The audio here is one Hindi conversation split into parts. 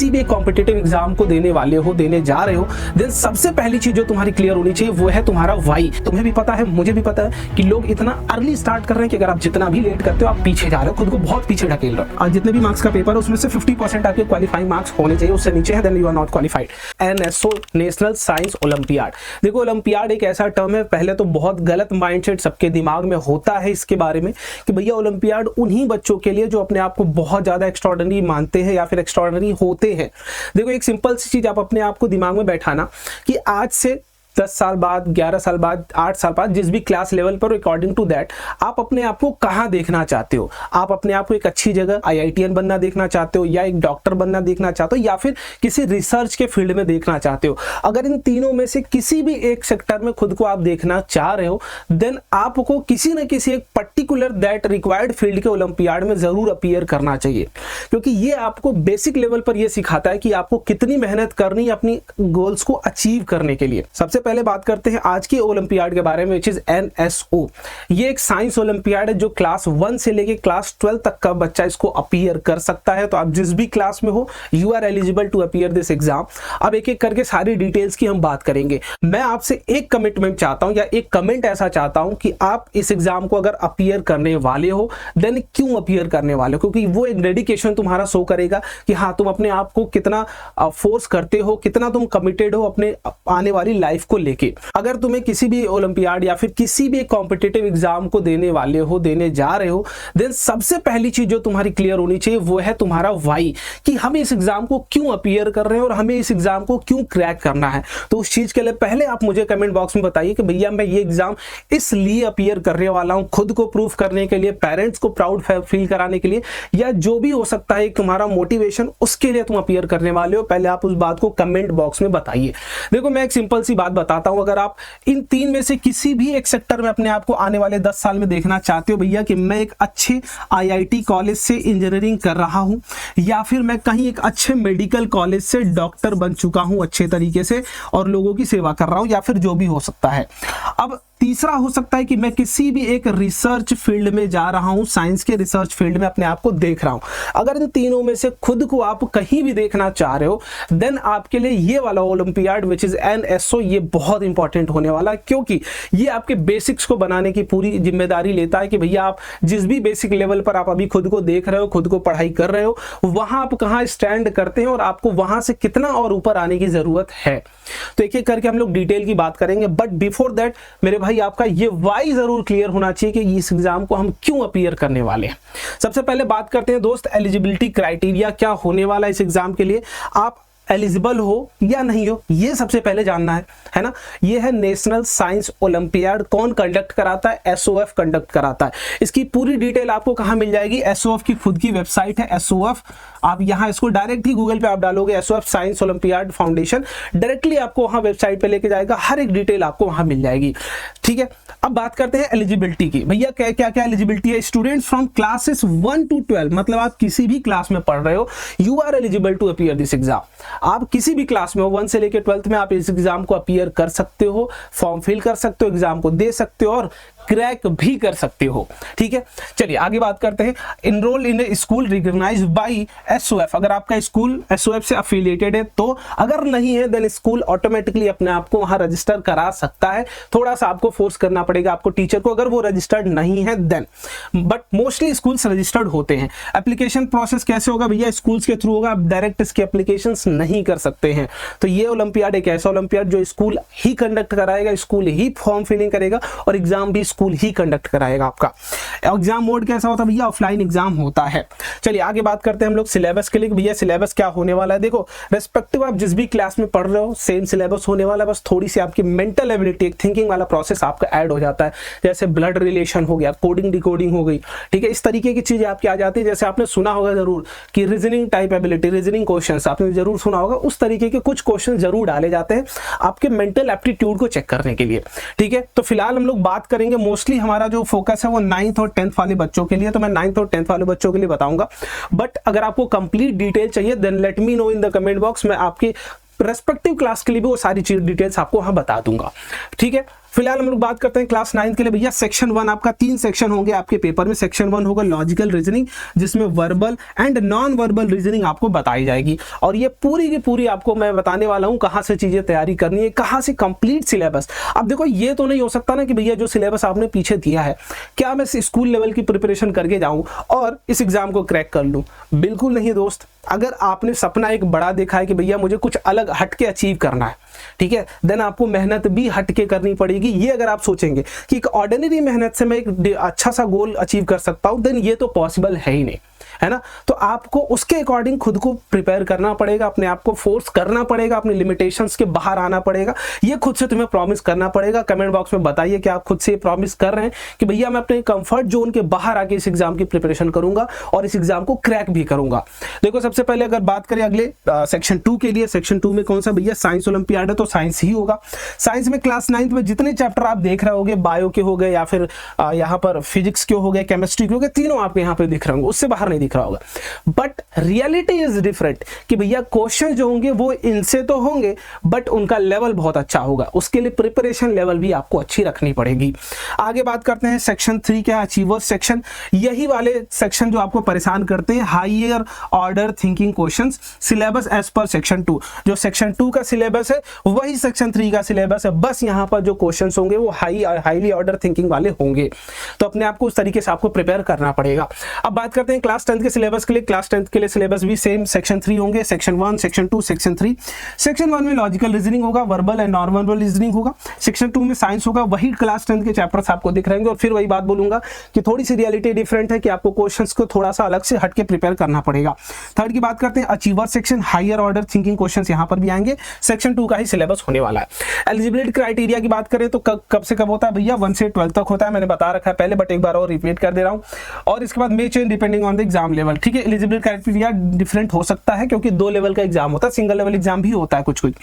किसी भी कॉम्पिटिटिव एग्जाम को देने वाले हो, देने जा रहे हो, देन सबसे पहली चीज जो तुम्हारी क्लियर होनी चाहिए वो है तुम्हारा वाई। तुम्हें भी पता है, मुझे भी पता है कि लोग इतना अर्ली स्टार्ट कर रहे हैं कि अगर आप जितना भी लेट करते हो आप पीछे जा रहे हो, खुद को बहुत पीछे ढकेल रहे हो। और जितने भी मार्क्स का पेपर है उसमें से 50% आपके क्वालिफाइंग मार्क्स होने चाहिए, उससे नीचे है then you are not qualified. NSO, national science olympiad. देखो ओलंपियाड एक ऐसा टर्म है, पहले तो बहुत गलत माइंडसेट सबके दिमाग में होता है इसके बारे में कि भैया ओलंपियाड उन्हीं बच्चों के लिए जो अपने आप को बहुत ज्यादा एक्स्ट्राऑर्डिनरी मानते हैं या फिर एक्स्ट्राऑर्डिनरी होते हैं। देखो एक सिंपल सी चीज आप अपने आप को दिमाग में बैठाना कि आज से 10 साल बाद, 11 साल बाद, 8 साल बाद, जिस भी क्लास लेवल पर अकॉर्डिंग टू दैट आप अपने आप को कहां देखना चाहते हो। आप अपने आप को एक अच्छी जगह IITian बनना देखना चाहते हो, या एक डॉक्टर बनना देखना चाहते हो, या फिर किसी रिसर्च के फील्ड में देखना चाहते हो। अगर इन तीनों में से किसी भी एक सेक्टर में खुद को आप देखना चाह रहे हो, देन आपको किसी न किसी एक पर्टिकुलर दैट रिक्वायर्ड फील्ड के ओलंपियाड में जरूर अपीयर करना चाहिए, क्योंकि ये आपको बेसिक लेवल पर यह सिखाता है कि आपको कितनी मेहनत करनी है अपनी गोल्स को अचीव करने के लिए। सबसे पहले बात करते हैं आज की ओलंपियाड के बारे में, विच इज एनएसओ। ये एक साइंस ओलंपियाड है जो क्लास 1 से लेके क्लास 12 तक का बच्चा इसको अपीयर कर सकता है। तो आप जिस भी क्लास में हो you are eligible to appear this exam. अब एक एक करके सारी डिटेल्स की हम बात करेंगे। मैं आपसे एक कमिटमेंट चाहता हूं या एक कमेंट ऐसा चाहता हूं कि आप इस एग्जाम को अगर अपीयर करने वाले हो देन क्यों अपीयर करने वाले हो, क्योंकि वो एक डेडिकेशन तुम्हारा शो करेगा कि हाँ तुम अपने आप को कितना फोर्स करते हो, कितना तुम कमिटेड हो अपने आने वाली लाइफ को लेके। अगर तुम्हें किसी भी ओलंपियाड या फिर किसी भी कॉम्पिटिटिव एग्जाम को देने वाले हो, देने जा रहे हो, देन सबसे पहली चीज जो तुम्हारी क्लियर होनी चाहिए वो है तुम्हारा वाई, कि हम इस एग्जाम को क्यों अपीयर कर रहे हैं और हमें इस एग्जाम को क्यों क्रैक करना है। तो उस चीज के लिए पहले आप मुझे कमेंट बॉक्स में बताइए कि भैया मैं ये एग्जाम इसलिए अपीयर करने वाला हूं, खुद को प्रूफ करने के लिए, पेरेंट्स को प्राउड फील कराने के लिए, या जो भी हो सकता है तुम्हारा मोटिवेशन, उसके लिए तुम अपीयर करने वाले हो। पहले आप उस बात को कमेंट बॉक्स में बताइए। देखो मैं एक सिंपल सी बात बताता हूं, अगर आप इन तीन में से किसी भी एक सेक्टर में अपने आप को आने वाले 10 साल में देखना चाहते हो भैया कि मैं एक अच्छे IIT कॉलेज से इंजीनियरिंग कर रहा हूं, या फिर मैं कहीं एक अच्छे मेडिकल कॉलेज से डॉक्टर बन चुका हूं अच्छे तरीके से और लोगों की सेवा कर रहा हूं, या फिर जो भी हो सकता है। अब तीसरा हो सकता है कि मैं किसी भी एक रिसर्च फील्ड में जा रहा हूं, साइंस के रिसर्च फील्ड में अपने आप को देख रहा हूं। अगर इन तीनों में से खुद को आप कहीं भी देखना चाह रहे हो देन आपके लिए ये वाला ओलंपियाड विच इज एनएसओ ये बहुत इंपॉर्टेंट होने वाला है, क्योंकि ये आपके बेसिक्स को बनाने की पूरी जिम्मेदारी लेता है कि भैया आप जिस भी बेसिक लेवल पर आप अभी खुद को देख रहे हो, खुद को पढ़ाई कर रहे हो, वहां आप कहां स्टैंड करते हैं और आपको वहां से कितना और ऊपर आने की जरूरत है। तो एक एक करके हम लोग डिटेल की बात करेंगे, बट बिफोर दैट मेरे भाई आपका ये वाई जरूर क्लियर होना चाहिए कि इस एग्जाम को हम क्यों अपीयर करने वाले हैं। सबसे पहले बात करते हैं दोस्त एलिजिबिलिटी क्राइटेरिया क्या होने वाला है इस एग्जाम के लिए, आप एलिजिबल हो या नहीं हो ये सबसे पहले जानना है ना। ये है नेशनल साइंस ओलंपियाड। कौन कंडक्ट कराता है? SOF कंडक्ट कराता है। इसकी पूरी डिटेल आपको कहां मिल जाएगी? SOF की खुद की वेबसाइट है SOF। आप यहां इसको डायरेक्ट ही गूगल पे आप डालोगे SOF science olympiad foundation, directly आपको वहां वेबसाइट पे लेके जाएगा, हर एक डिटेल आपको वहां मिल जाएगी। ठीक है, अब बात करते हैं एलिजिबिलिटी की। भैया क्या क्या क्या एलिजिबिलिटी है? स्टूडेंट्स फ्रॉम क्लासेस 1 to 12, मतलब आप किसी भी क्लास में पढ़ रहे हो, you are eligible to appear this exam. आप किसी भी क्लास में हो, 1 से लेकर 12th में आप इस एग्जाम को अपीयर कर सकते हो, फॉर्म फिल कर सकते हो, एग्जाम को दे सकते हो और क्रैक भी कर सकते हो। ठीक है, चलिए आगे बात करते हैं। इनरोल इन ए स्कूल रिकॉग्नाइज्ड बाय SOF। अगर आपका स्कूल SOF से अफिलिएटेड है तो, अगर नहीं है देन स्कूल ऑटोमेटिकली अपने आप को वहां रजिस्टर करा सकता है। थोड़ा सा आपको फोर्स करना पड़ेगा आपको टीचर को, अगर वो रजिस्टर्ड नहीं है then, but mostly schools registered होते हैं। एप्लीकेशन प्रोसेस कैसे होगा भैया? स्कूल्स के थ्रू होगा, आप डायरेक्ट इसके एप्लीकेशन नहीं कर सकते हैं। तो ये ओलंपियाड एक ऐसा ओलंपियाड जो स्कूल ही कंडक्ट कराएगा, स्कूल ही फॉर्म फिलिंग करेगा और एग्जाम भी स्कूल ही कंडक्ट कराएगा आपका। एग्जाम मोड कैसा होता है भैया? ऑफलाइन एग्जाम होता है। चलिए आगे बात करते हैं हम लोग सिलेबस के लिए। भैया सिलेबस क्या होने वाला है? देखो रेस्पेक्टिव आप जिस भी क्लास में पढ़ रहे हो सेम सिलेबस होने वाला है, बस थोड़ी सी आपकी मेंटल एबिलिटी, एक थिंकिंग वाला प्रोसेस आपका ऐड हो जाता है। जैसे ब्लड रिलेशन हो गया, कोडिंग डिकोडिंग हो गई, ठीक है, इस तरीके की चीजें आपकी आ जाती है। जैसे आपने सुना होगा जरूर कि reasoning type ability, reasoning questions आपने जरूर सुना होगा, उस तरीके के कुछ क्वेश्चन जरूर डाले जाते हैं आपके मेंटल एप्टीट्यूड को चेक करने के लिए। ठीक है, तो फिलहाल हम लोग बात करेंगे, मोस्टली हमारा जो फोकस है वो 9th और 10th वाले बच्चों के लिए, तो मैं 9th और 10th वाले बच्चों के लिए बताऊंगा। बट अगर आपको कंप्लीट डिटेल चाहिए then let me know in the comment box, मैं आपके रेस्पेक्टिव क्लास के लिए भी वो सारी चीज डिटेल्स आपको वहां बता दूंगा। ठीक है, फिलहाल हम लोग बात करते हैं क्लास 9 के लिए भैया सेक्शन 1 आपका 3 सेक्शन होंगे आपके पेपर में। सेक्शन 1 होगा लॉजिकल रीजनिंग, जिसमें verbal and non verbal reasoning आपको बताई जाएगी, और ये पूरी की पूरी आपको मैं बताने वाला हूं कहां से चीजें तैयारी करनी है, कहां से कंप्लीट सिलेबस। अब देखो ये तो नहीं हो सकता ना कि भैया जो सिलेबस आपने पीछे दिया है क्या मैं स्कूल लेवल की प्रिपरेशन करके जाऊं और इस एग्जाम को क्रैक कर लूं, बिल्कुल नहीं दोस्त। अगर आपने सपना एक बड़ा देखा है कि भैया मुझे कुछ अलग हटके अचीव करना है, ठीक है, देन आपको मेहनत भी हटके करनी पड़ेगी। ये अगर आप सोचेंगे कि एक ऑर्डिनरी मेहनत से मैं एक अच्छा सा गोल अचीव कर सकता हूं, देन ये तो पॉसिबल है ही नहीं, है ना। तो आपको उसके अकॉर्डिंग खुद को प्रिपेयर करना पड़ेगा, अपने आप को फोर्स करना पड़ेगा, अपने लिमिटेशंस के बाहर आना पड़ेगा। ये खुद से तुम्हें प्रॉमिस करना पड़ेगा। कमेंट बॉक्स में बताइए कि आप खुद से प्रॉमिस कर रहे हैं कि भैया मैं अपने कंफर्ट जोन के बाहर आके इस एग्जाम की प्रिपरेशन करूंगा और इस एग्जाम को क्रैक भी करूंगा। देखो सबसे पहले अगर बात करें अगले सेक्शन 2 के लिए, सेक्शन 2 में कौन सा भैया, साइंस ओलंपियाड है तो साइंस ही होगा। साइंस में क्लास 9 में जितने चैप्टर आप देख रहे होगे, बायो के हो गए या फिर यहाँ पर फिजिक्स के हो गए, केमिस्ट्री के हो गए, तीनों आपके यहाँ पे दिख रहे होंगे, उससे बाहर नहीं दिख रहा होगा। बट रियलिटी इज डिफरेंट कि भैया क्वेश्चन जो होंगे वो इनसे तो होंगे बट उनका लेवल बहुत अच्छा होगा, उसके लिए प्रिपरेशन लेवल भी आपको अच्छी रखनी पड़ेगी। आगे बात करते हैं सेक्शन 3 क्या, अचीवर्स सेक्शन। यही वाले सेक्शन जो आपको परेशान करते हैं, higher order thinking questions, syllabus as per section 2। जो सेक्शन 2 का सिलेबस है वही सेक्शन 3 का सिलेबस है, बस यहाँ पर जो क्वेश्चंस होंगे वो हाईली ऑर्डर थिंकिंग वाले होंगे, तो अपने आप को उस तरीके से आपको प्रिपेयर करना पड़ेगा। अब बात करते हैं क्लास 10 के सिलेबस के लिए। क्लास 10 के लिए सिलेबस भी सेम सेक्शन 3 होंगे, सेक्शन 1, सेक्शन 2, सेक्शन 3। सेक्शन 1 में लॉजिकल रीजनिंग होगा, verbal and non verbal reasoning होगा। सेक्शन 2 में साइंस होगा, वही क्लास 10 के चैप्टर्स आपको दिख रहे होंगे। और फिर वही बात बोलूंगा कि थोड़ी सी रियलिटी डिफरेंट है कि आपको क्वेश्चंस को थोड़ा सा अलग से हटके प्रिपेयर करना पड़ेगा। थर्ड की बात करते हैं achiever section, higher order thinking questions यहां पर भी आएंगे, सेक्शन 2 का ही सिलेबस होने वाला है। एलिजिबिलिटी क्राइटेरिया की बात करें तो कब से कब होता है भैया, 1 से 12 तक होता है, मैंने बता रखा है पहले बट एक बार और रिपीट कर दे रहा हूं। और इसके बाद मे change depending on the exam level, ठीक है। एलिजिबिलिटी क्राइटेरिया डिफरेंट हो सकता है क्योंकि 2 लेवल का एग्जाम होता है, सिंगल लेवल एग्जाम भी होता है कुछ कुछ।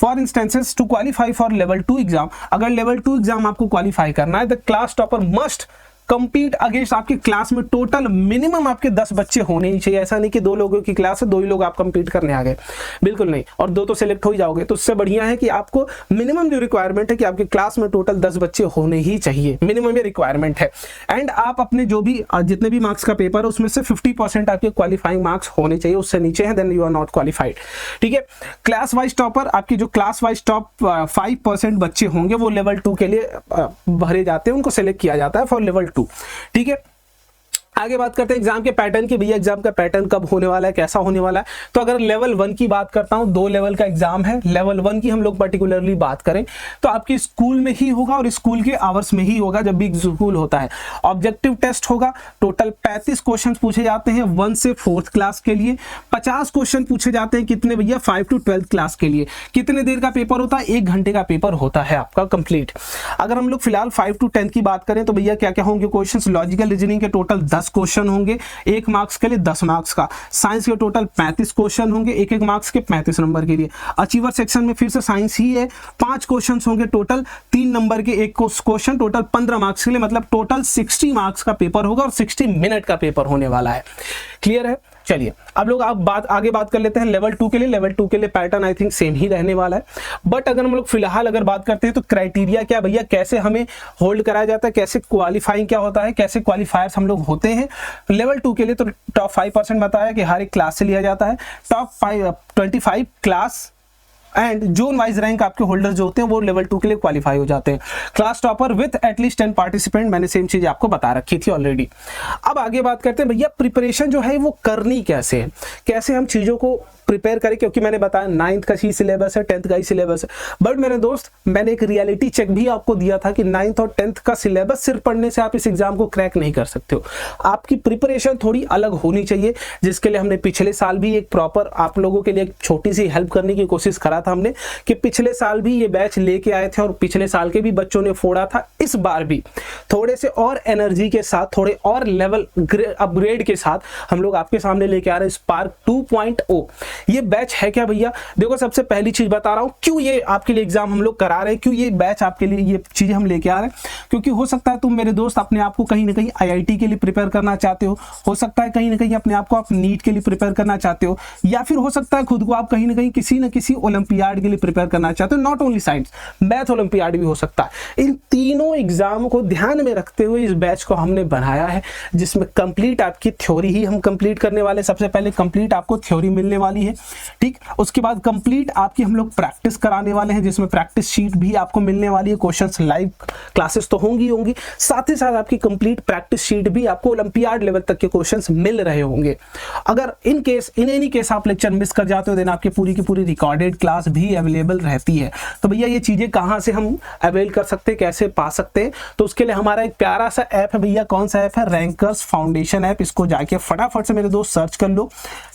For instances to qualify for level 2 exam, अगर लेवल 2 एग्जाम आपको क्वालिफाई करना है, the class topper must compete against, आपकी क्लास में टोटल मिनिमम आपके 10 बच्चे होने ही चाहिए। ऐसा नहीं कि 2 लोगों की क्लास है 2 ही लोग आप कंपीट करने आ गए, बिल्कुल नहीं, और 2 तो सिलेक्ट हो ही जाओगे। तो उससे बढ़िया है कि आपको मिनिमम जो रिक्वायरमेंट है कि आपकी क्लास में टोटल 10 बच्चे होने ही चाहिए, मिनिमम ये रिक्वायरमेंट है। एंड आप अपने जो भी जितने भी मार्क्स का पेपर है उसमें से 50% आपके क्वालिफाइंग मार्क्स होने चाहिए, उससे नीचे है then you are not qualified, ठीक है। क्लास वाइज टॉपर, आपकी जो क्लास वाइज टॉप 5% बच्चे होंगे वो लेवल 2 के लिए भरे जाते हैं, उनको सिलेक्ट किया जाता है फॉर लेवल 2, ठीक है। आगे बात करते हैं एग्जाम के पैटर्न की। भैया एग्जाम का पैटर्न कब होने वाला है, कैसा होने वाला है, तो अगर लेवल 1 की बात करता हूं, 2 लेवल का एग्जाम है। लेवल 1 की हम लोग पर्टिकुलरली बात करें तो आपके स्कूल में ही होगा और स्कूल के आवर्स में ही होगा जब भी स्कूल होता है। ऑब्जेक्टिव टेस्ट होगा, टोटल 35 क्वेश्चन पूछे जाते हैं 1 से 4th क्लास के लिए। 50 क्वेश्चन पूछे जाते हैं कितने भैया, 5 to 12th क्लास के लिए। कितने देर का पेपर होता है, 1 घंटे का पेपर होता है आपका कंप्लीट। अगर हम लोग फिलहाल 5 to 10 की बात करें तो भैया क्या क्या होंगे क्वेश्चन, लॉजिकल रीजनिंग के टोटल 10 क्वेश्चन होंगे, 1 मार्क्स के लिए 10 मार्क्स का। साइंस के टोटल 35 क्वेश्चन होंगे, 1 मार्क्स के 35 नंबर के लिए। अचीवर सेक्शन में फिर से साइंस ही है, 5 क्वेश्चन होंगे टोटल, 3 नंबर के 1 क्वेश्चन, टोटल 15 मार्क्स के लिए, मतलब टोटल 60 मार्क्स का पेपर होगा और 60 मिनट का पेपर होने वाला है। क्लियर है। चलिए अब लोग आगे बात कर लेते हैं लेवल 2 के लिए। लेवल 2 के लिए पैटर्न आई थिंक सेम ही रहने वाला है, बट अगर हम लोग फिलहाल अगर बात करते हैं तो क्राइटेरिया क्या भैया, कैसे हमें होल्ड कराया जाता है, कैसे क्वालिफाइंग क्या होता है, कैसे क्वालिफायर्स हम लोग होते हैं। लेवल 2 के लिए तो टॉप 5% बताया कि हर एक क्लास से लिया जाता है। Top 25 class and zone wise rank आपके होल्डर जो होते हैं वो लेवल 2 के लिए क्वालिफाई हो जाते हैं। Class topper with at least 10 participant, मैंने सेम चीज आपको बता रखी थी ऑलरेडी। अब आगे बात करते हैं भैया प्रिपरेशन जो है वो करनी कैसे है, कैसे हम चीजों को प्रिपेयर करें, क्योंकि मैंने बताया 9th का ही सिलेबस है, 10th का ही सिलेबस है। बट मेरे दोस्त मैंने एक रियलिटी चेक भी आपको दिया था कि 9th और 10th का सिलेबस सिर्फ पढ़ने से आप इस एग्जाम को क्रैक नहीं कर सकते हो, आपकी प्रिपरेशन थोड़ी अलग होनी चाहिए, जिसके लिए हमने पिछले साल भी एक प्रॉपर आप लोगों के लिए एक छोटी सी हेल्प करने की कोशिश करा था हमने, कि पिछले साल भी ये बैच लेके आए थे और पिछले साल के भी बच्चों ने फोड़ा था। इस बार भी थोड़े से और एनर्जी के साथ, थोड़े और लेवल अपग्रेड के साथ हम लोग आपके सामने लेके आ रहे हैं स्पार्क 2.0। ये बैच है क्या भैया? देखो सबसे पहली चीज बता रहा हूँ, क्यों ये आपके लिए एग्जाम हम लोग करा रहे हैं, क्यों ये बैच आपके लिए ये चीजें हम लेके आ रहे हैं, क्योंकि हो सकता है तुम मेरे दोस्त अपने आप को कहीं ना कहीं IIT के लिए प्रिपेयर करना चाहते हो सकता है कहीं ना कहीं अपने आप को आप नीट के लिए प्रिपेयर करना चाहते हो, या फिर हो सकता है खुद को आप कहीं ना कहीं किसी न किसी ओलंपियाड के लिए प्रिपेयर करना चाहते हो, not only science, math olympiad भी हो सकता है। इन तीनों एग्जाम को ध्यान में रखते हुए इस बैच को हमने बनाया है, जिसमें कंप्लीट आपकी थ्योरी ही हम कंप्लीट करने वाले। सबसे पहले कंप्लीट आपको थ्योरी मिलने वाली है, ठीक। उसके बाद कंप्लीट आपकी हम लोग प्रैक्टिस कराने वाले हैं, जिसमें प्रैक्टिस शीट भी आपको मिलने वाली है। क्वेश्चंस लाइव क्लासेस तो होंगी, साथ ही साथ आपकी कंप्लीट प्रैक्टिस शीट भी आपको ओलंपियाड लेवल तक के क्वेश्चंस मिल रहे होंगे। अगर इन एनी केस आप लेक्चर मिस कर जाते हो, देन आपकी पूरी की पूरी रिकॉर्डेड क्लास भी अवेलेबल रहती है। तो भैया ये चीजें कहां से हम अवेल कर सकते हैं, कैसे पा सकते हैं? तो उसके लिए हमारा एक प्यारा सा ऐप है भैया। कौन सा ऐप है? Rankers foundation app. इसको जाके फटाफट से मेरे दोस्त सर्च कर लो,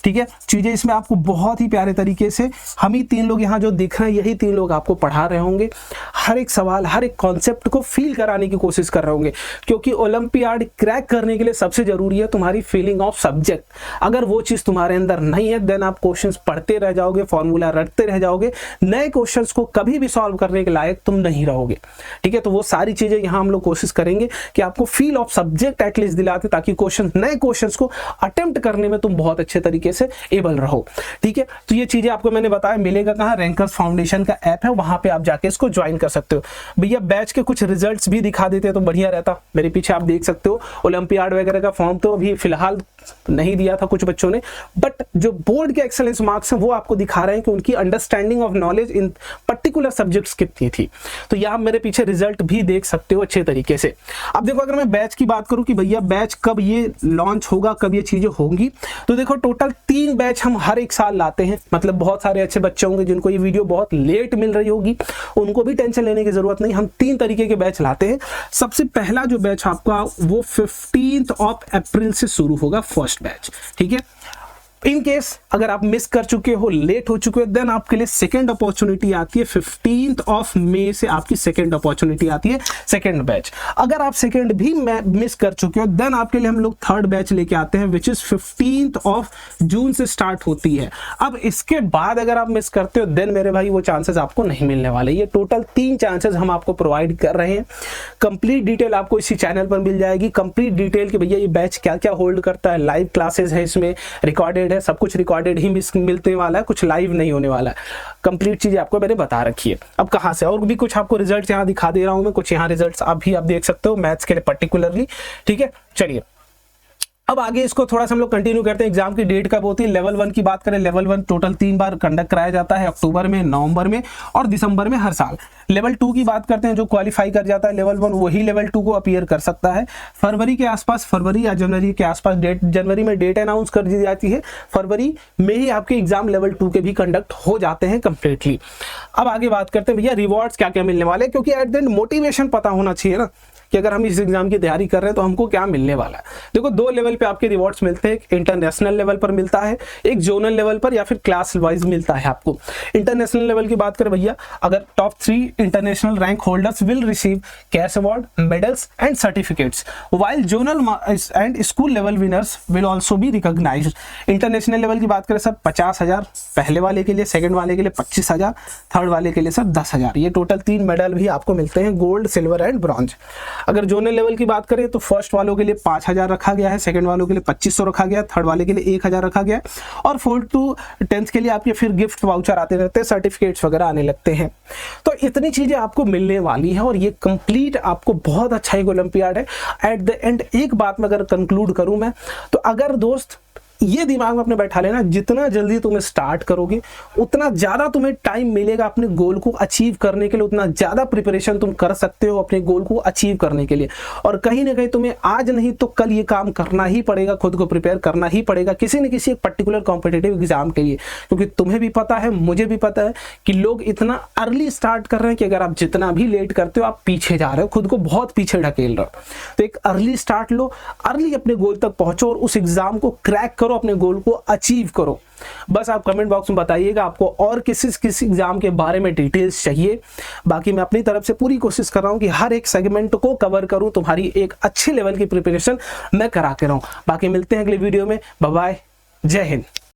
ठीक है। चीजें इसमें आपको बहुत ही प्यारे तरीके से हम ही 3 लोग यहाँ जो दिख रहे हैं, यही 3 लोग आपको पढ़ा रहे होंगे। हर एक सवाल, हर एक कॉन्सेप्ट को फील कराने की कोशिश कर रहे होंगे, क्योंकि ओलंपियाड क्रैक करने के लिए सबसे जरूरी है तुम्हारी फीलिंग ऑफ सब्जेक्ट। अगर वो चीज तुम्हारे अंदर नहीं है, देन आप क्वेश्चंस पढ़ते रह जाओगे, फॉर्मूला रटते रह जाओगे, नए क्वेश्चंस को कभी भी सॉल्व करने के लायक तुम नहीं रहोगे, ठीक है। तो वो सारी चीजें यहाँ हम लोग कोशिश करेंगे कि आपको फील ऑफ सब्जेक्ट एटलीस्ट दिलाते, ताकि क्वेश्चन, नए क्वेश्चंस को अटेम्प्ट करने में तुम बहुत अच्छे तरीके से एबल रहो, ठीक है। तो ये चीजें आपको मैंने बताया। मिलेगा कहाँ? रैंकर्स फाउंडेशन का ऐप है, वहां पे आप जाके इसको ज्वाइन कर सकते हो। भैया बैच के कुछ रिजल्ट्स भी दिखा देते तो बढ़िया रहता। मेरे पीछे आप देख सकते हो, ओलंपियाड वगैरह का फॉर्म तो अभी फिलहाल नहीं दिया था कुछ बच्चों ने, बट जो बोर्ड के एक्सेलेंस मार्क्स हैं वो आपको दिखा रहे हैं कि उनकी understanding of knowledge in particular subjects कितनी थी। तो यहाँ मेरे पीछे रिजल्ट भी देख सकते हो अच्छे तरीके से। अब देखो, अगर मैं बैच की बात करूं कि भैया बैच कब ये लॉन्च होगा, कब ये चीजें होंगी, तो देखो टोटल 3 बैच हम हर एक साल लाते हैं। मतलब बहुत सारे अच्छे बच्चे होंगे जिनको ये वीडियो बहुत लेट मिल रही होगी, उनको भी टेंशन लेने की जरूरत नहीं। हम 3 तरीके के बैच लाते हैं। सबसे पहला जो बैच आपका वो 15 अप्रैल से शुरू होगा, फर्स्ट बैच, ठीक है। इन केस अगर आप मिस कर चुके हो, लेट हो चुके हो, देन आपके लिए सेकंड अपॉर्चुनिटी आती है 15 मई से आपकी सेकंड अपॉर्चुनिटी आती है, सेकंड बैच। अगर आप सेकंड भी मिस कर चुके हो, देन आपके लिए हम लोग थर्ड बैच लेके आते हैं, विच इज 15 जून से स्टार्ट होती है। अब इसके बाद अगर आप मिस करते हो, देन मेरे भाई वो चांसेस आपको नहीं मिलने वाले। ये टोटल 3 चांसेस हम आपको प्रोवाइड कर रहे हैं। कंप्लीट डिटेल आपको इसी चैनल पर मिल जाएगी। कंप्लीट डिटेल कि भैया ये बैच क्या क्या होल्ड करता है, लाइव क्लासेस है इसमें, रिकॉर्डेड है, सब कुछ रिकॉर्डेड ही मिलने वाला है, कुछ लाइव नहीं होने वाला है। कंप्लीट चीजें आपको मैंने बता रखी है। अब कहां से और भी कुछ आपको रिजल्ट यहाँ दिखा दे रहा हूं मैं, कुछ यहाँ रिजल्ट्स आप देख सकते हो मैथ्स के लिए पर्टिकुलरली, ठीक है। चलिए अब आगे इसको थोड़ा सा हम लोग कंटिन्यू करते हैं। एग्जाम की डेट कब होती है? लेवल 1 की बात करें, लेवल 1 टोटल 3 बार कंडक्ट कराया जाता है, अक्टूबर में, नवंबर में और दिसंबर में हर साल। लेवल 2 की बात करते हैं, जो क्वालिफाई कर जाता है लेवल 1 वही लेवल 2 को अपीयर कर सकता है। फरवरी के आसपास, फरवरी या जनवरी के आसपास डेट, जनवरी में डेट अनाउंस कर दी जाती है, फरवरी में ही आपके एग्जाम लेवल 2 के भी कंडक्ट हो जाते हैं कंप्लीटली। अब आगे बात करते हैं भैया रिवॉर्ड्स क्या क्या मिलने वाले हैं, क्योंकि एट द एंड मोटिवेशन पता होना चाहिए ना कि अगर हम इस एग्जाम की तैयारी कर रहे हैं तो हमको क्या मिलने वाला है। देखो 2 लेवल पे आपके रिवॉर्ड्स मिलते हैं, एक इंटरनेशनल लेवल पर मिलता है, एक जोनल लेवल पर या फिर क्लास वाइज मिलता है आपको। इंटरनेशनल लेवल की बात करें भैया, अगर top 3 international rank holders will receive cash award, medals and certificates, while zonal and school level winners will also be recognised. International level की बात करें सर 50,000 पहले वाले के लिए, सेकंड वाले के लिए 25,000, थर्ड वाले के लिए सर 10,000। ये टोटल 3 मेडल भी आपको मिलते हैं, गोल्ड, सिल्वर एंड ब्रॉन्ज। अगर जोनल लेवल की बात करें तो फर्स्ट वालों के लिए 5,000 रखा गया है, सेकंड वालों के लिए 2,500 रखा गया, थर्ड वाले के लिए 1,000 रखा गया और 4th to 10th के लिए आपके फिर गिफ्ट वाउचर आते रहते हैं, सर्टिफिकेट्स वगैरह आने लगते हैं। तो इतनी चीजें आपको मिलने वाली है और ये कंप्लीट आपको बहुत अच्छा एक ओलंपियाड है। एट द एंड एक बात में अगर कंक्लूड करूं मैं, तो अगर दोस्त ये दिमाग में अपने बैठा लेना, जितना जल्दी तुम्हें स्टार्ट करोगे उतना ज्यादा तुम्हें टाइम मिलेगा अपने गोल को अचीव करने के लिए, उतना ज्यादा प्रिपरेशन तुम कर सकते हो अपने गोल को अचीव करने के लिए। और कहीं ना कहीं तुम्हें आज नहीं तो कल ये काम करना ही पड़ेगा, खुद को प्रिपेयर करना ही पड़ेगा किसी न किसी एक पर्टिकुलर कॉम्पिटिटिव एग्जाम के लिए। क्योंकि तुम्हें भी पता है, मुझे भी पता है कि लोग इतना अर्ली स्टार्ट कर रहे हैं कि अगर आप जितना भी लेट करते हो आप पीछे जा रहे हो, खुद को बहुत पीछे ढकेल रहे हो। तो एक अर्ली स्टार्ट लो, अर्ली अपने गोल तक पहुंचो और उस एग्जाम को क्रैक करो, अपने गोल को अचीव करो। बस आप कमेंट बॉक्स में बताइएगा आपको और किसी एग्जाम के बारे में डिटेल्स चाहिए। बाकी मैं अपनी तरफ से पूरी कोशिश कर रहा हूं कि हर एक सेगमेंट को कवर करूं, तुम्हारी एक अच्छे लेवल की प्रिपरेशन मैं करा के रहूं। बाकी मिलते हैं अगले वीडियो में, बाय बाय, जय हिंद।